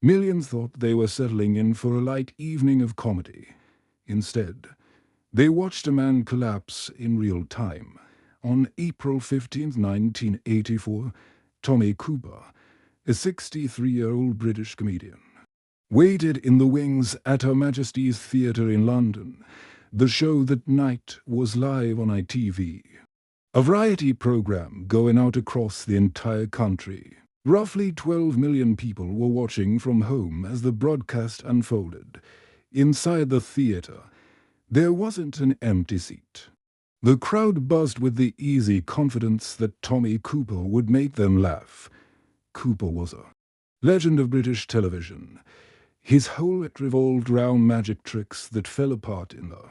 Millions thought they were settling in for a light evening of comedy. Instead, they watched a man collapse in real time. On April 15, 1984, Tommy Cooper, a 63-year-old British comedian, waited in the wings at Her Majesty's Theatre in London. The show that night was live on ITV, a variety program going out across the entire country. Roughly 12 million people were watching from home as the broadcast unfolded. Inside the theatre, there wasn't an empty seat. The crowd buzzed with the easy confidence that Tommy Cooper would make them laugh. Cooper was a legend of British television. His whole it revolved round magic tricks that fell apart in the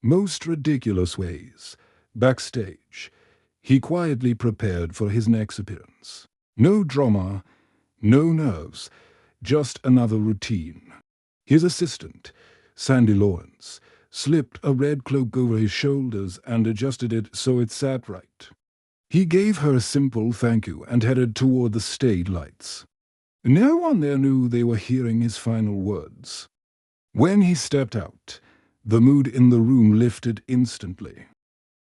most ridiculous ways. Backstage, he quietly prepared for his next appearance. No drama, no nerves, just another routine. His assistant, Sandy Lawrence, slipped a red cloak over his shoulders and adjusted it so it sat right. He gave her a simple thank you and headed toward the stage lights. No one there knew they were hearing his final words. When he stepped out, the mood in the room lifted instantly.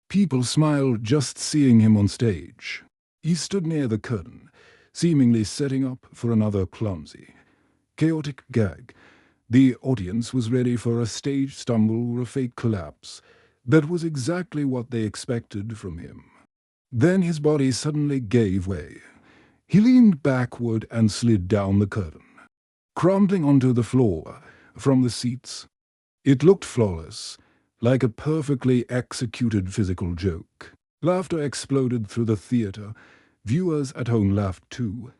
People smiled just seeing him on stage. He stood near the curtain, seemingly setting up for another clumsy, chaotic gag. The audience was ready for a stage stumble or a fake collapse. That was exactly what they expected from him. Then his body suddenly gave way. He leaned backward and slid down the curtain, crumbling onto the floor from the seats. It looked flawless, like a perfectly executed physical joke. Laughter exploded through the theatre. Viewers at home laughed too,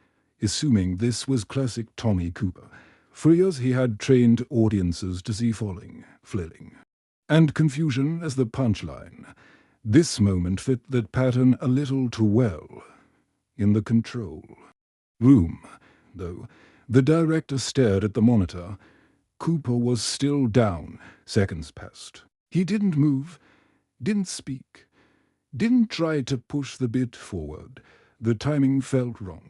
assuming this was classic Tommy Cooper. For years he had trained audiences to see falling, flailing, and confusion as the punchline. This moment fit that pattern a little too well. In the control room, though, the director stared at the monitor. Cooper was still down. Seconds passed. He didn't move, didn't speak, didn't try to push the bit forward. The timing felt wrong.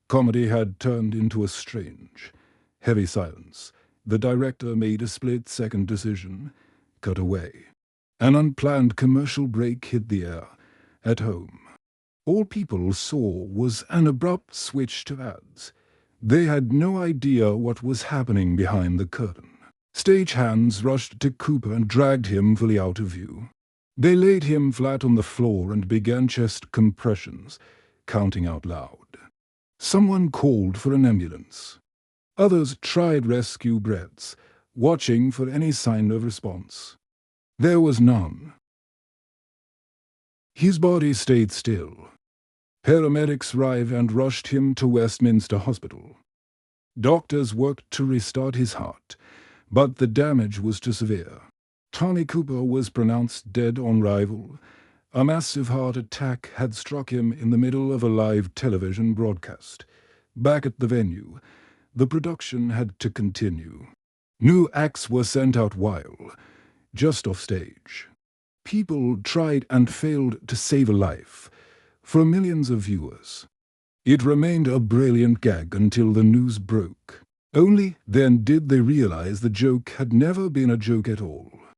Comedy had turned into a strange, heavy silence. The director made a split-second decision. Cut away. An unplanned commercial break hit the air. At home, all people saw was an abrupt switch to ads. They had no idea what was happening behind the curtain. Stagehands rushed to Cooper and dragged him fully out of view. They laid him flat on the floor and began chest compressions, counting out loud. Someone called for an ambulance. Others tried rescue breaths, watching for any sign of response. There was none. His body stayed still. Paramedics arrived and rushed him to Westminster Hospital. Doctors worked to restart his heart, but the damage was too severe. Tommy Cooper was pronounced dead on arrival. A massive heart attack had struck him in the middle of a live television broadcast. Back at the venue, the production had to continue. New acts were sent out while, just off stage, people tried and failed to save a life for millions of viewers. It remained a brilliant gag until the news broke. Only then did they realize the joke had never been a joke at all.